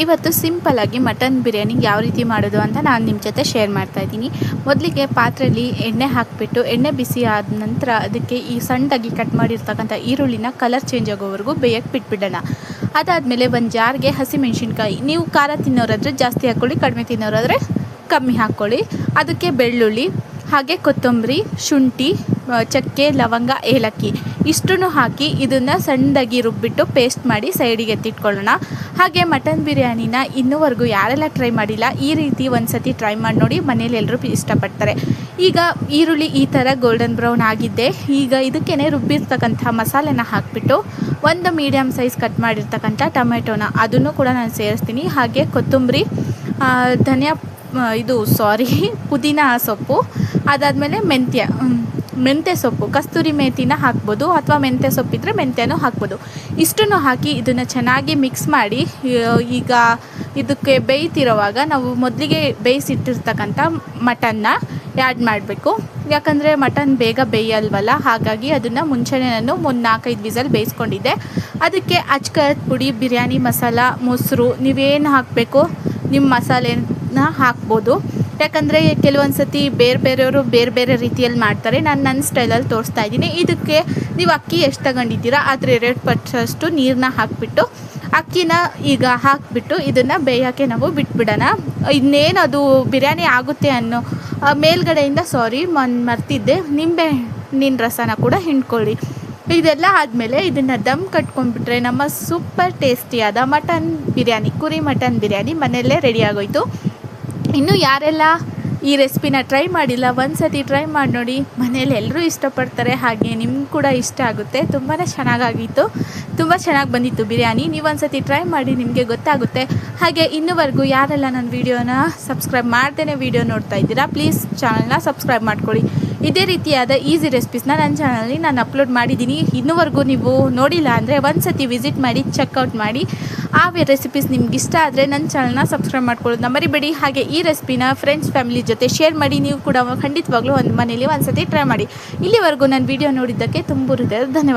ಇವತ್ತು ಸಿಂಪಲ್ಲಾಗಿ ಮಟನ್ ಬಿರಿಯಾನಿ ಯಾವ ರೀತಿ ಮಾಡೋದು ಅಂತ ನಾನು ನಿಮ್ಮ ಜೊತೆ ಶೇರ್ ಮಾಡ್ತಾ ಇದ್ದೀನಿ. ಮೊದಲಿಗೆ ಪಾತ್ರೆಯಲ್ಲಿ ಎಣ್ಣೆ ಹಾಕಿಬಿಟ್ಟು ಎಣ್ಣೆ ಬಿಸಿ ಆದ ನಂತರ ಅದಕ್ಕೆ ಈ ಸಣ್ಣದಾಗಿ ಕಟ್ ಮಾಡಿರ್ತಕ್ಕಂಥ ಈರುಳ್ಳಿನ ಕಲರ್ ಚೇಂಜ್ ಆಗೋವರೆಗೂ ಬೇಯಕ್ಕೆ ಬಿಟ್ಬಿಡೋಣ. ಅದಾದಮೇಲೆ ಒಂದು ಜಾರ್ಗೆ ಹಸಿಮೆಣ್ಸಿನ್ಕಾಯಿ, ನೀವು ಖಾರ ತಿನ್ನೋರಾದರೆ ಜಾಸ್ತಿ ಹಾಕ್ಕೊಳ್ಳಿ, ಕಡಿಮೆ ತಿನ್ನೋರಾದರೆ ಕಮ್ಮಿ ಹಾಕ್ಕೊಳ್ಳಿ. ಅದಕ್ಕೆ ಬೆಳ್ಳುಳ್ಳಿ, ಹಾಗೆ ಕೊತ್ತಂಬರಿ, ಶುಂಠಿ, ಚಕ್ಕೆ, ಲವಂಗ, ಏಲಕ್ಕಿ ಇಷ್ಟನ್ನು ಹಾಕಿ ಇದನ್ನು ಸಣ್ಣದಾಗಿ ರುಬ್ಬಿಟ್ಟು ಪೇಸ್ಟ್ ಮಾಡಿ ಸೈಡಿಗೆ ಎತ್ತಿಟ್ಕೊಳ್ಳೋಣ. ಹಾಗೆ ಮಟನ್ ಬಿರಿಯಾನಿನ ಇನ್ನೂವರೆಗೂ ಯಾರೆಲ್ಲ ಟ್ರೈ ಮಾಡಿಲ್ಲ ಈ ರೀತಿ ಒಂದು ಸತಿ ಟ್ರೈ ಮಾಡಿ ನೋಡಿ, ಮನೇಲಿ ಎಲ್ಲರೂ ಇಷ್ಟಪಡ್ತಾರೆ. ಈಗ ಈರುಳ್ಳಿ ಈ ಥರ ಗೋಲ್ಡನ್ ಬ್ರೌನ್ ಆಗಿದ್ದೆ. ಈಗ ಇದಕ್ಕೇ ರುಬ್ಬಿರ್ತಕ್ಕಂಥ ಮಸಾಲೆನ ಹಾಕಿಬಿಟ್ಟು ಒಂದು ಮೀಡಿಯಮ್ ಸೈಜ್ ಕಟ್ ಮಾಡಿರ್ತಕ್ಕಂಥ ಟೊಮೆಟೊನ ಅದನ್ನು ಕೂಡ ನಾನು ಸೇರಿಸ್ತೀನಿ. ಹಾಗೆ ಕೊತ್ತಂಬರಿ, ಪುದೀನ ಸೊಪ್ಪು, ಅದಾದಮೇಲೆ ಮೆಂತ್ಯ ಸೊಪ್ಪು, ಕಸ್ತೂರಿ ಮೇಥಿನ ಹಾಕ್ಬೋದು ಅಥವಾ ಮೆಂತ್ಯ ಸೊಪ್ಪಿದ್ರೆ ಮೆಂತ್ಯನೂ ಹಾಕ್ಬೋದು. ಇಷ್ಟನ್ನು ಹಾಕಿ ಇದನ್ನು ಚೆನ್ನಾಗಿ ಮಿಕ್ಸ್ ಮಾಡಿ ಈಗ ಇದಕ್ಕೆ ಬೇಯ್ತಿರೋವಾಗ ನಾವು ಮೊದಲಿಗೆ ಬೇಯಿಸಿಟ್ಟಿರ್ತಕ್ಕಂಥ ಮಟನ್ನ ಆ್ಯಡ್ ಮಾಡಬೇಕು. ಯಾಕಂದರೆ ಮಟನ್ ಬೇಗ ಬೇಯಲ್ವಲ್ಲ, ಹಾಗಾಗಿ ಅದನ್ನು ಮುಂಚೆನೇ ನಾನು 4-5 ವಿಸಲ್ ಬೇಯಿಸ್ಕೊಂಡಿದ್ದೆ. ಅದಕ್ಕೆ ಅಚ್ಕಾರದ ಪುಡಿ, ಬಿರಿಯಾನಿ ಮಸಾಲ, ಮೊಸರು ನೀವೇನು ಹಾಕಬೇಕು ನಿಮ್ಮ ಮಸಾಲೆನ ಹಾಕ್ಬೋದು. ಯಾಕಂದರೆ ಕೆಲವೊಂದು ಸತಿ ಬೇರೆಯವರು ಬೇರೆ ರೀತಿಯಲ್ಲಿ ಮಾಡ್ತಾರೆ. ನಾನು ನನ್ನ ಸ್ಟೈಲಲ್ಲಿ ತೋರಿಸ್ತಾ ಇದ್ದೀನಿ. ಇದಕ್ಕೆ ನೀವು ಅಕ್ಕಿ ಎಷ್ಟು ತಗೊಂಡಿದ್ದೀರಾ ಅದರ 2 ಪಟ್ಟಷ್ಟು ನೀರನ್ನ ಹಾಕಿಬಿಟ್ಟು ಅಕ್ಕಿನ ಈಗ ಹಾಕಿಬಿಟ್ಟು ಇದನ್ನು ಬೇಯೋಕ್ಕೆ ನಾವು ಬಿಟ್ಬಿಡೋಣ. ಇನ್ನೇನು ಅದು ಬಿರಿಯಾನಿ ಆಗುತ್ತೆ ಅನ್ನೋ ಮೇಲ್ಗಡೆಯಿಂದ ಮರ್ತಿದ್ದೆ, ನಿಂಬೆ ಹಣ್ಣಿನ ರಸನ ಕೂಡ ಹಿಂಡ್ಕೊಳ್ಳಿ. ಇದೆಲ್ಲ ಆದಮೇಲೆ ಇದನ್ನು ದಮ್ ಕಟ್ಕೊಂಡ್ಬಿಟ್ರೆ ನಮ್ಮ ಸೂಪರ್ ಟೇಸ್ಟಿಯಾದ ಮಟನ್ ಬಿರಿಯಾನಿ, ಕುರಿ ಮಟನ್ ಬಿರಿಯಾನಿ ಮನೆಯಲ್ಲೇ ರೆಡಿ ಆಗೋಯ್ತು. ಇನ್ನು ಯಾರೆಲ್ಲ ಈ ರೆಸಿಪಿನ ಟ್ರೈ ಮಾಡಿಲ್ಲ ಒಂದು ಸತಿ ಟ್ರೈ ಮಾಡಿ ನೋಡಿ, ಮನೇಲಿ ಎಲ್ಲರೂ ಇಷ್ಟಪಡ್ತಾರೆ. ಹಾಗೆ ನಿಮ್ಗೆ ಕೂಡ ಇಷ್ಟ ಆಗುತ್ತೆ. ತುಂಬಾ ಚೆನ್ನಾಗಾಗಿತ್ತು, ತುಂಬ ಚೆನ್ನಾಗಿ ಬಂದಿತ್ತು ಬಿರಿಯಾನಿ. ನೀವು ಒಂದು ಸತಿ ಟ್ರೈ ಮಾಡಿ, ನಿಮಗೆ ಗೊತ್ತಾಗುತ್ತೆ. ಹಾಗೆ ಇನ್ನೂವರೆಗೂ ಯಾರೆಲ್ಲ ನನ್ನ ವೀಡಿಯೋನ ಸಬ್ಸ್ಕ್ರೈಬ್ ಮಾಡ್ದೇ ವೀಡಿಯೋ ನೋಡ್ತಾ ಇದ್ದೀರಾ, ಪ್ಲೀಸ್ ಚಾನಲ್ನ ಸಬ್ಸ್ಕ್ರೈಬ್ ಮಾಡ್ಕೊಳ್ಳಿ. ಇದೇ ರೀತಿಯಾದ ಈಸಿ ರೆಸಿಪೀಸ್ನ ನನ್ನ ಚಾನಲಲ್ಲಿ ನಾನು ಅಪ್ಲೋಡ್ ಮಾಡಿದ್ದೀನಿ. ಇನ್ನೂವರೆಗೂ ನೀವು ನೋಡಿಲ್ಲ ಅಂದರೆ ಒಂದು ಸತಿ ವಿಸಿಟ್ ಮಾಡಿ, ಚೆಕ್ಔಟ್ ಮಾಡಿ. ಆ ರೆಸಿಪೀಸ್ ನಿಮ್ಗೆ ಇಷ್ಟ ಆದರೆ ನನ್ನ ಚಾನಲ್ನ ಸಬ್ಸ್ಕ್ರೈಬ್ ಮಾಡ್ಕೊಳ್ಳೋದನ್ನ ಮರಿಬೇಡಿ. ಹಾಗೆ ಈ ರೆಸಿಪಿನ ಫ್ರೆಂಡ್ಸ್ ಫ್ಯಾಮಿಲಿ ಜೊತೆ ಶೇರ್ ಮಾಡಿ. ನೀವು ಕೂಡ ಖಂಡಿತವಾಗ್ಲೂ ಒಂದು ಮನೇಲಿ ಒಂದು ಸತಿ ಟ್ರೈ ಮಾಡಿ. ಇಲ್ಲಿವರೆಗೂ ನನ್ನ ವೀಡಿಯೋ ನೋಡಿದ್ದಕ್ಕೆ ತುಂಬ ಹೃದಯದ ಧನ್ಯವಾದ.